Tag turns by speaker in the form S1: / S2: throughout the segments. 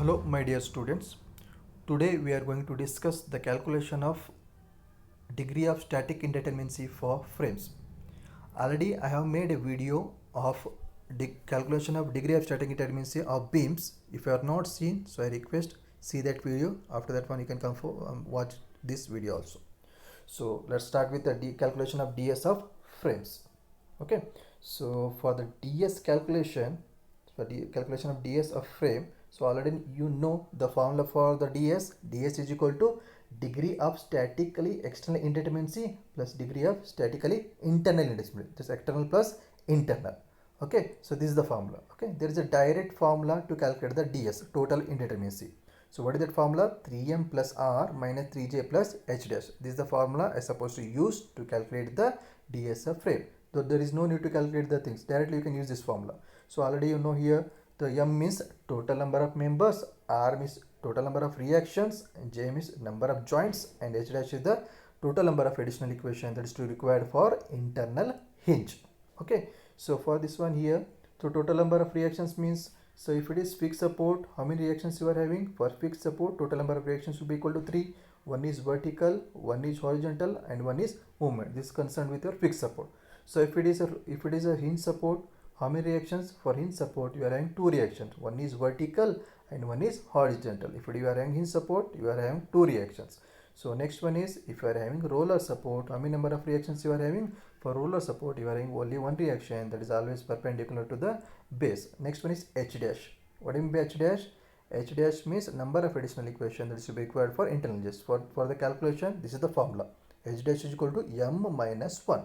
S1: Hello my dear students. Today we are going to discuss the calculation of degree of static indeterminacy for frames. Already I have made a video of calculation of degree of static indeterminacy of beams. If you are not seen, so I request see that video. After that one you can come for watch this video also. So let's start with the calculation of ds of frames. Okay, so for the ds calculation, for the calculation of ds of frame, so already you know the formula for the ds is equal to degree of statically external indeterminacy plus degree of statically internal indeterminacy. This external plus internal. Okay, so this is the formula. Okay, there is a direct formula to calculate the ds, total indeterminacy. So what is that formula? 3m plus r minus 3j plus h dash. This is the formula I supposed to use to calculate the ds of frame. So there is no need to calculate the things. Directly you can use this formula. So already you know here the m means total number of members, r means total number of reactions, and j means number of joints, and h dash is the total number of additional equation that is to required for internal hinge. Okay, so for this one here, so total number of reactions means, so if it is fixed support, how many reactions you are having? For fixed support, total number of reactions will be equal to 3. One is vertical, one is horizontal, and one is movement. This is concerned with your fixed support. So if it is a hinge support, how many reactions? For hinge support you are having 2 reactions. One is vertical and one is horizontal. If you are having hinge support, you are having 2 reactions. So next one is, if you are having roller support, how many number of reactions you are having? For roller support you are having only one reaction, that is always perpendicular to the base. Next one is h dash. What do you mean by h dash? H dash means number of additional equation that is to be required for internal hinges. For the calculation, this is the formula. H dash is equal to m minus 1.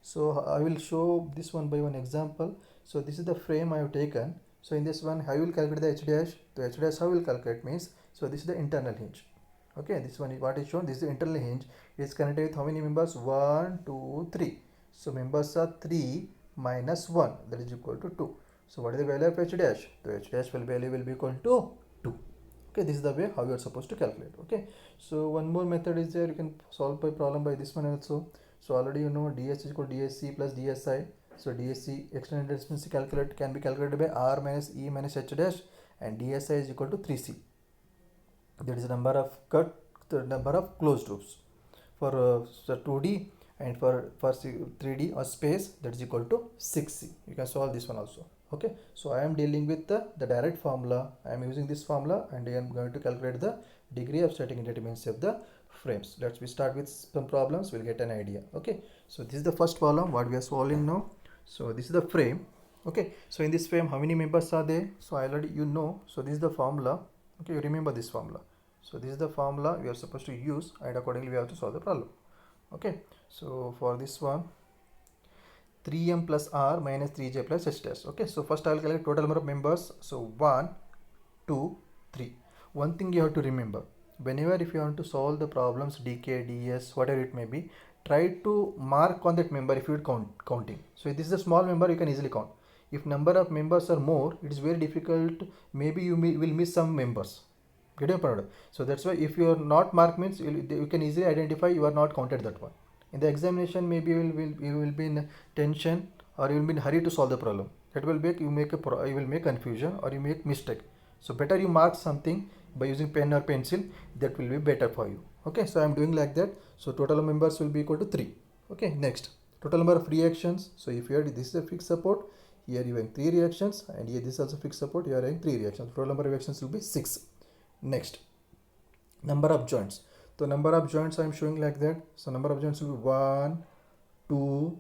S1: So I will show this one by one example. So this is the frame I have taken. So in this one, how you will calculate the h dash? The h dash how will calculate means, so this is the internal hinge. Okay, this one is what is shown. This is the internal hinge. It is connected with how many members? 1, 2, 3. So members are 3 minus 1, that is equal to 2. So what is the value of h dash? The h dash value will be equal to 2. Okay, this is the way how you are supposed to calculate. Okay, so one more method is there. You can solve the problem by this one also. So already you know ds is equal to dsc plus dsi. So dsc external indeterminacy can be calculated by r minus e minus h dash, and dsi is equal to 3c. That is the number of closed loops for 2D, and for 3D or space, that is equal to 6c. You can solve this one also. Okay, so I am dealing with the direct formula. I am using this formula, and I am going to calculate the degree of static indeterminacy of the frames. Let's start with some problems. We'll get an idea. Okay, so this is the first problem what we are solving now. So this is the frame. Okay, so in this frame how many members are there? So already you know. So this is the formula. Okay, you remember this formula. So this is the formula we are supposed to use, and accordingly we have to solve the problem. Okay, so for this one, 3m plus r minus 3j plus h dash. Okay, so first I will calculate total number of members. So 1, 2, 3. One thing you have to remember, whenever if you want to solve the problems dk, ds, whatever it may be, try to mark on that member if you are counting. So if this is a small member, you can easily count. If number of members are more, it is very difficult. Maybe you will miss some members. Get your point? So that's why if you are not marked means you can easily identify you are not counted that one. In the examination, maybe you will be in tension, or you will be in hurry to solve the problem. That will make you will make confusion, or you make mistake. So better you mark something by using pen or pencil. That will be better for you. Okay, so I am doing like that. So total members will be equal to 3. Okay, next total number of reactions. So if you have this is a fixed support, here you have 3 reactions, and here this is also fixed support, you are having 3 reactions. Total number of reactions will be 6. Next, number of joints. So number of joints I am showing like that. So number of joints will be 1, 2,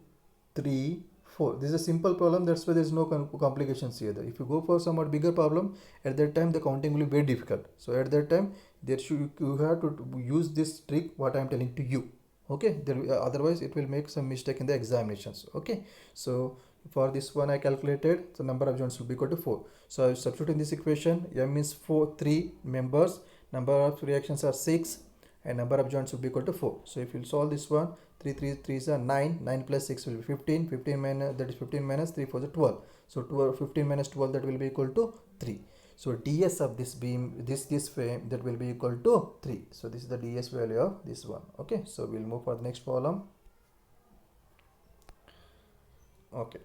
S1: 3, 4. This is a simple problem. That's why there is no complications here. If you go for somewhat bigger problem, at that time the counting will be very difficult. So at that time you have to use this trick what I am telling to you. Okay, otherwise it will make some mistake in the examinations. Okay, so for this one I calculated the number of joints will be equal to 4. So I substitute in this equation. M means 3 members, number of reactions are 6, and number of joints will be equal to 4. So if you solve this one, 3 is 9, 9 plus 6 will be 15, 15 minus, that is 15 minus 3 for the 12. So 15 minus 12, that will be equal to 3. So ds of this beam, this frame, that will be equal to 3. So this is the ds value of this one. Okay, so we'll move for the next problem. Okay,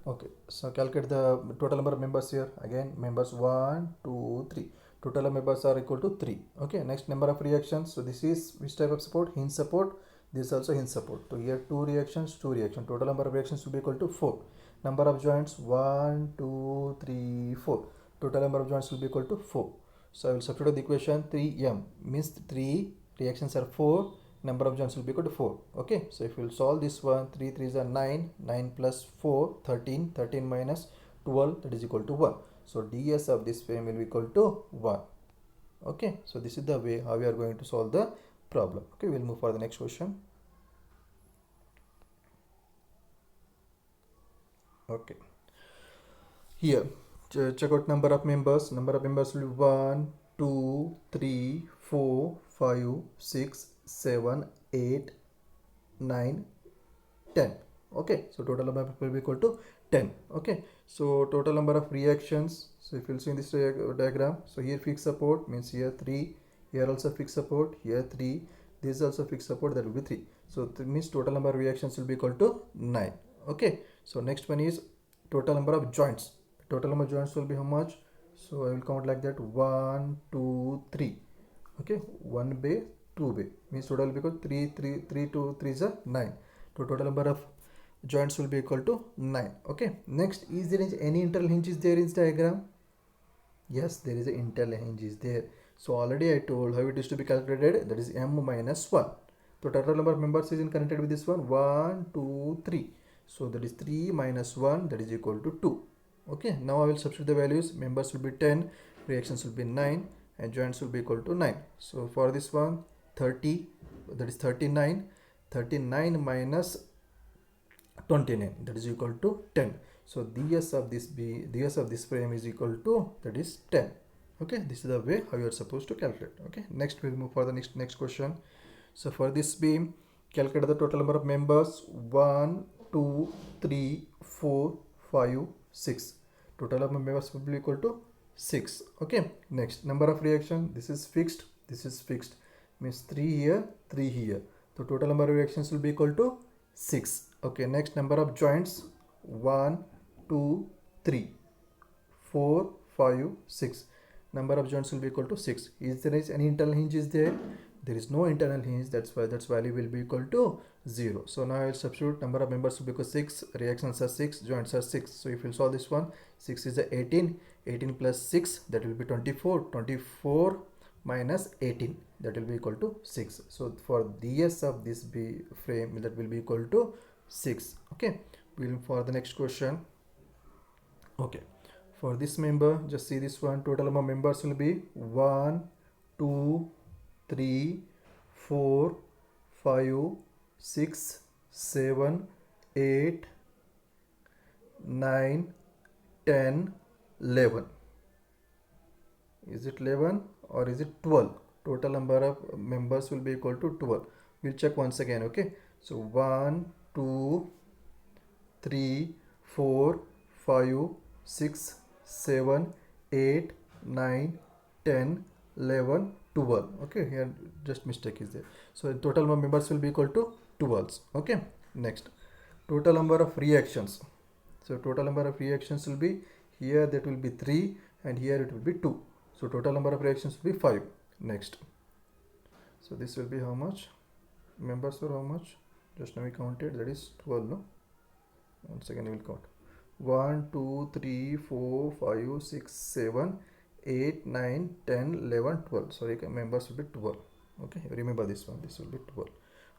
S1: Okay, so calculate the total number of members here. Again, members 1, 2, 3. Total members are equal to 3. Okay, next number of reactions. So this is which type of support? Hinge support. This is also hinge support. So here 2 reactions, 2 reactions. Total number of reactions will be equal to 4. Number of joints 1, 2, 3, 4. Total number of joints will be equal to 4. So I will substitute the equation 3m means 3 reactions are 4, number of joints will be equal to 4. Okay, so if you will solve this one, 3 3s are 9, 9 plus 4 13, 13 minus 12, that is equal to 1. So ds of this frame will be equal to 1. Okay, so this is the way how we are going to solve the problem. Okay, we'll move for the next question. Okay, here check out number of members. Number of members will be 1, 2, 3, 4, 5, 6, 7, 8, 9, 10. Okay, so total number will be equal to 10. Okay, so total number of reactions. So if you'll see in this diagram, so here fixed support means here 3, here also fixed support, here 3, this is also fixed support, that will be 3. So that means total number of reactions will be equal to 9. Okay, so next one is total number of joints. Total number of joints will be how much? So I will count like that: 1, 2, 3. Okay, 1 by 2 by means total will be equal to 3, 3, 3, 2, 3 is a 9. So total number of joints will be equal to 9. Okay, next, is there any internal hinges there in this diagram? Yes, there is an internal hinge is there. So already I told how it is to be calculated, that is m minus 1. So total number of members is connected with this one: 1, 2, 3. So that is 3 minus 1, that is equal to 2. Okay, now I will substitute the values. Members will be 10, reactions will be 9, and joints will be equal to 9. So for this one, 30, that is 39. 39 minus 29, that is equal to 10. So ds of this frame is equal to, that is 10. Okay, this is the way how you are supposed to calculate. Okay, next we'll move for the next question. So for this beam, calculate the total number of members: 1, 2, 3, 4, 5, 6. Total number of members will be equal to 6. Okay, next, number of reaction. This is fixed, this is fixed, means 3 here, 3 here. So total number of reactions will be equal to 6. Okay, next, number of joints: 1, 2, 3, 4, 5, 6. Number of joints will be equal to 6. Is there any internal hinge is there? There is no internal hinge, that's why that's value will be equal to 0. So now I will substitute number of members will be equal to 6, reactions are 6, joints are 6. So if you solve this one, 6 is 18, 18 plus 6, that will be 24, 24 minus 18, that will be equal to 6. So for ds of this frame, that will be equal to 6. Okay, we'll move for the next question. Okay, for this member, just see this one. Total number of members will be 1, 2, 3, 4, 5, 6, 7, 8, 9, 10, 11. Is it 11 or is it 12? Total number of members will be equal to 12. We'll check once again. Okay, so 1, 2, 3, 4, 5, 6, 7, 8, 9, 10, 11, 12. Okay, here just mistake is there. So total number of members will be equal to 12. Okay, next, total number of reactions. So total number of reactions will be, here that will be 3 and here it will be 2. So total number of reactions will be 5. Next, so this will be how much? Members were how much? Just now we counted, that is 12. No, once again we will count: 1, 2, 3, 4, 5, 6, 7, 8, 9, 10, 11, 12. Sorry, members will be 12. Okay, remember this one, this will be 12.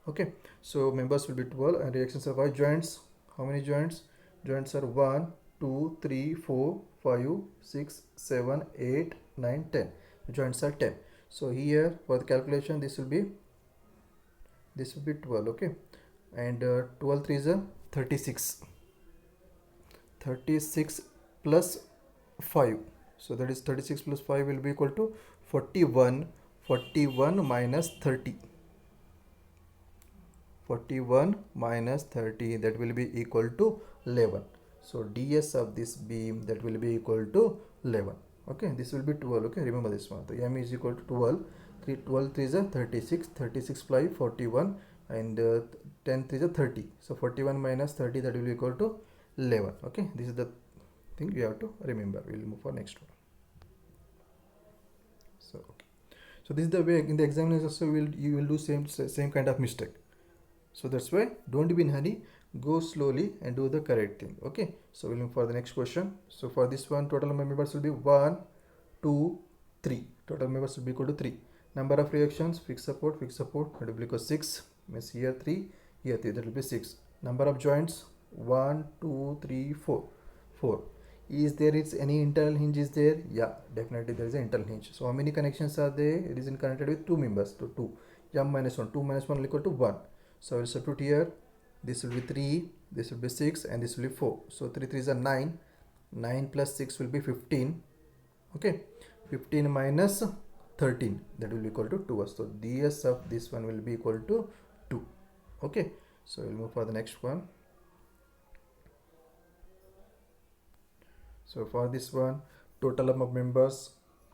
S1: Okay, so members will be 12 and reactions are 5. Joints, how many joints? Joints are 1, 2, 3, 4, 5, 6, 7, 8, 9, 10. Joints are 10. So here for the calculation, this will be 12. Okay, and 12 3 is a 36. 36 plus 5, so that is 36 plus 5 will be equal to 41. 41 minus 30, 41 minus 30, that will be equal to 11. So ds of this beam, that will be equal to 11. Okay, this will be 12. Okay, remember this one. So m is equal to 12. 12 3 is a 36, 36 plus 41, and 10 3 is a 30. So 41 minus 30, that will be equal to 11. Okay, this is the thing you have to remember. We'll move for next one. So okay, so this is the way in the examination also you will do same kind of mistake. So that's why don't be in hurry, go slowly and do the correct thing. Okay, so we'll move for the next question. So for this one, total number of members will be 1 2 3. Total members will be equal to 3. Number of reactions, fixed support, that will be equal to 6, means here 3, here 3, that will be 6. Number of joints, 1 2 3 4. 4. Is there any internal hinge is there? Yeah, definitely there is an internal hinge. So how many connections are there? It is connected with 2 members, so 2. M minus 1, 2 minus 1 will equal to 1. So I will substitute here. This will be 3, this will be 6, and this will be 4. So 3 3 is a 9. 9 plus 6 will be 15. Okay, 15 minus 13, that will be equal to 2. So ds of this one will be equal to 2. Okay, so we'll move for the next one. So for this one, total number of members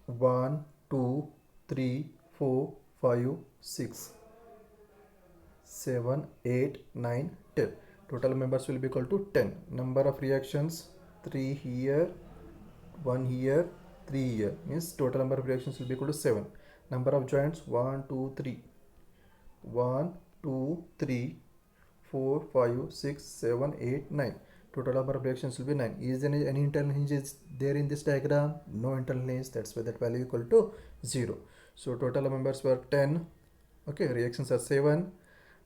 S1: 1 2 3 4 5 6 7 8 9 10. Total members will be equal to 10. Number of reactions, 3 here, 1 here, 3 here, means total number of reactions will be equal to 7. Number of joints, 1 2 3, 1 2 3 4 5 6 7 8 9. Total number of reactions will be 9. Is there any internal hinges there in this diagram? No internal hinge, that's why that value equal to 0. So total members were 10. Okay, reactions are 7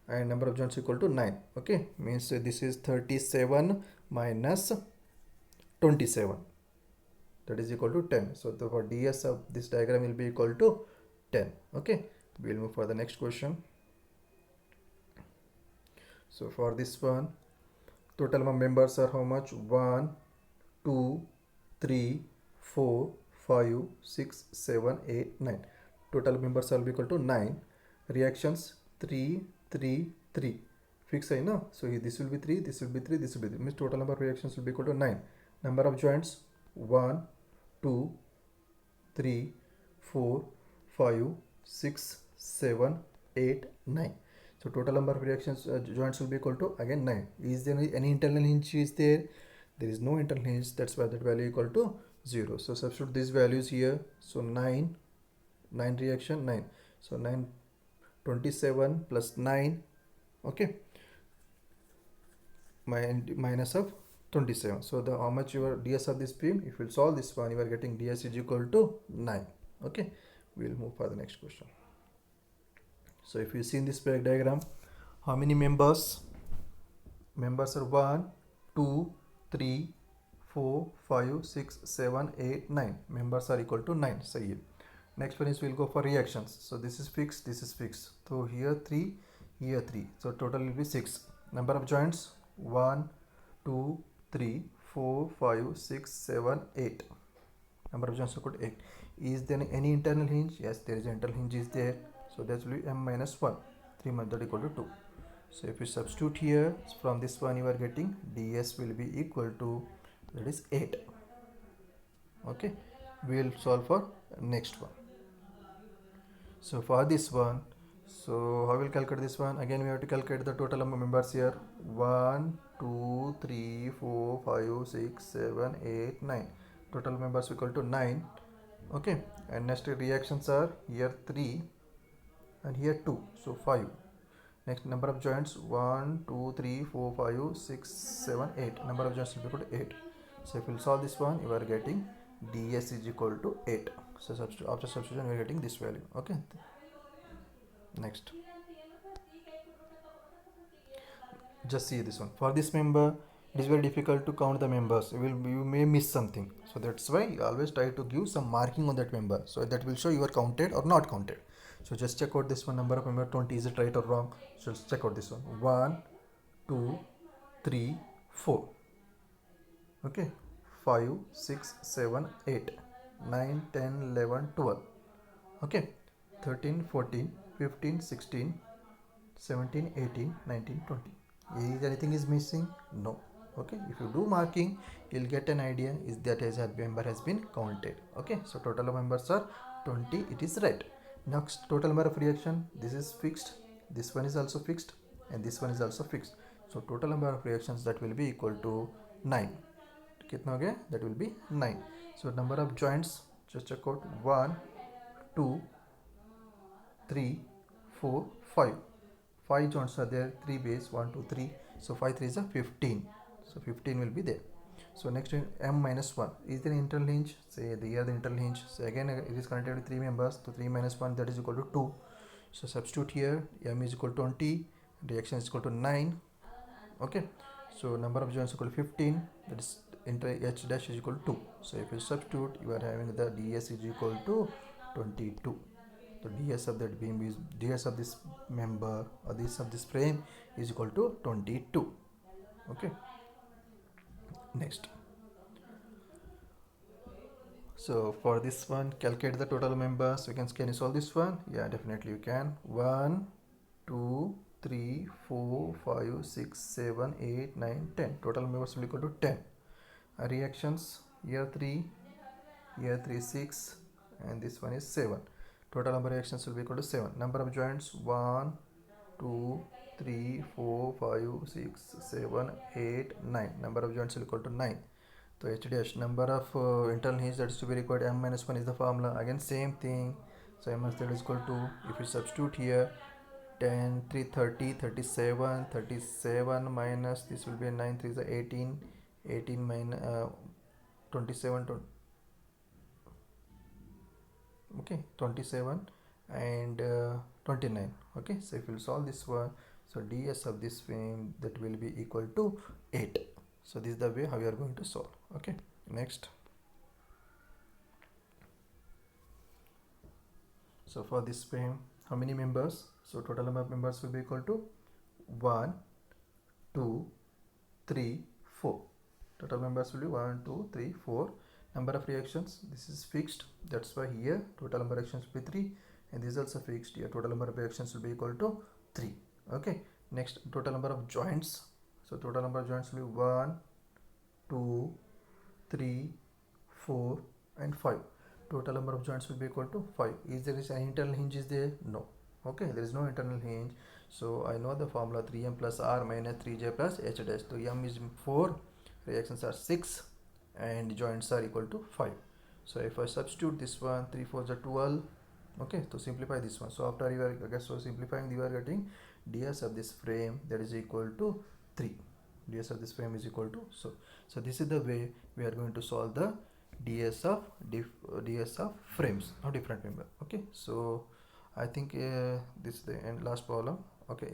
S1: and number of joints equal to 9. Okay, means this is 37 minus 27, that is equal to 10. So the for ds of this diagram will be equal to 10. Okay, we'll move for the next question. So for this one, total number of members are how much? 1 2 3 4 5 6 7 8 9. Total members will be equal to 9. Reactions 3 3 3. Fix hai na? So this will be 3, this will be 3, this will be 3. Means total number of reactions will be equal to 9. Number of joints, 1 2 3 4 5 6 7 8 9. So total number of reactions joints will be equal to again 9. Is there any internal hinge is there? There is no internal hinge, that's why that value equal to 0. So substitute these values here. So 9 reaction 9. So 9 27 plus 9. Okay, minus of 27. So the how much your ds of this beam, if you solve this one, you are getting ds is equal to 9. Okay, we'll move for the next question. So if you see in this diagram, how many members are 1 2 3 4 5 6 7 8 9. Members are equal to 9. So here next one is we'll go for reactions. So this is fixed, this is fixed. So here 3, here 3. So total will be 6. Number of joints, 1 2 3 4 5 6 7 8. Number of joints equal to 8. Is there any internal hinge? Yes, there is an internal hinge is there. So that will be m minus 1. 3 minus that equal to 2. So if you substitute here, from this one you are getting ds will be equal to, that is 8. Okay, we will solve for next one. So for this one, so how will calculate this one? Again we have to calculate the total number of members here. 1 2 3 4 5 6 7 8 9. Total members equal to 9. Okay, and next reactions are here 3 and here 2, so 5. Next number of joints, 1 2 3 4 5 6 7 8. Number of joints will be equal to 8. So if you solve this one, you are getting ds is equal to 8. So after substitution, we are getting this value. Okay, next, just see this one. For this member, it is very difficult to count the members. You may miss something, so that's why you always try to give some marking on that member, so that will show you are counted or not counted. So just check out this one, number of member 20, is it right or wrong? So let's check out this one. 1 2 3 4. Okay, 5 6 7 8 9 10 11 12. Okay, 13 14 15 16 17 18 19 20. Is anything is missing? No. Okay, if you do marking, you'll get an idea is that as a member has been counted. Okay, so total of members are 20, it is right. Next, total number of reaction, this is fixed, this one is also fixed, and this one is also fixed. So total number of reactions, that will be equal to 9. कितना हो गया? That will be 9. So number of joints, just check out 1, 2, 3, 4, 5. 5 joints are there, 3 base, 1, 2, 3. So 5 3 is a 15. So 15 will be there. So next m minus 1. Is there an internal hinge? Say the here the internal hinge. So again it is connected with 3 members. So 3 minus 1, that is equal to 2. So substitute here, m is equal to 20, reaction is equal to 9. Okay. So number of joints equal to 15. That is h dash is equal to 2. So if you substitute, you are having the ds is equal to 22. So ds of that beam is ds of this member or this of this frame is equal to 22. Okay. Next. So for this one, calculate the total members. Can you solve this one? Yeah, definitely you can. 1, 2, 3, 4, 5, 6, 7, 8, 9, 10. Total members will equal to 10. Reactions, here 3, here 3, 6, and this one is 7. Total number of reactions will be equal to 7. Number of joints, 1, 2, 3, 4, 5, 6, 7, 8, 9. Number of joints will equal to 9. So h dash number of internal hinge that is to be required, m minus 1 is the formula. Again same thing. So m minus 3 is equal to, if you substitute here, 10, 3, 30, 37, 37 minus this will be 9, 3 is 18, 18 minus 27, okay, 27 and 29. Okay, so if you solve this one, so ds of this frame that will be equal to 8. So this is the way how we are going to solve. Okay, next. So for this frame, how many members? So total number of members will be equal to 1, 2, 3, 4. Total members will be 1, 2, 3, 4. Number of reactions, this is fixed. That's why here total number of reactions will be 3, and this is also fixed. Here total number of reactions will be equal to 3. Okay. Next, total number of joints. So total number of joints will be 1, 2, 3, 4, and 5. Total number of joints will be equal to 5. Is there an internal hinge is there? No. Okay, there is no internal hinge. So I know the formula 3m plus r minus 3j plus h dash. So m is 4, reactions are 6, and joints are equal to 5. So if I substitute this one, 3 4 is 12. Okay, to simplify this one. So after you are simplifying, you are getting ds of this frame that is equal to 3. ds of this frame is equal to, so this is the way we are going to solve the ds of frames of different member. Okay, so I think this is the end last problem. Okay,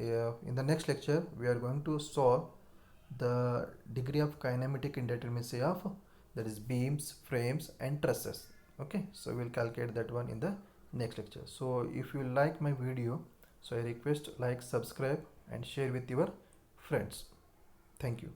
S1: in the next lecture we are going to solve the degree of kinematic indeterminacy of, that is, beams, frames, and trusses. Okay, so we'll calculate that one in the next lecture. So if you like my video, so I request like, subscribe, and share with your friends. Thank you.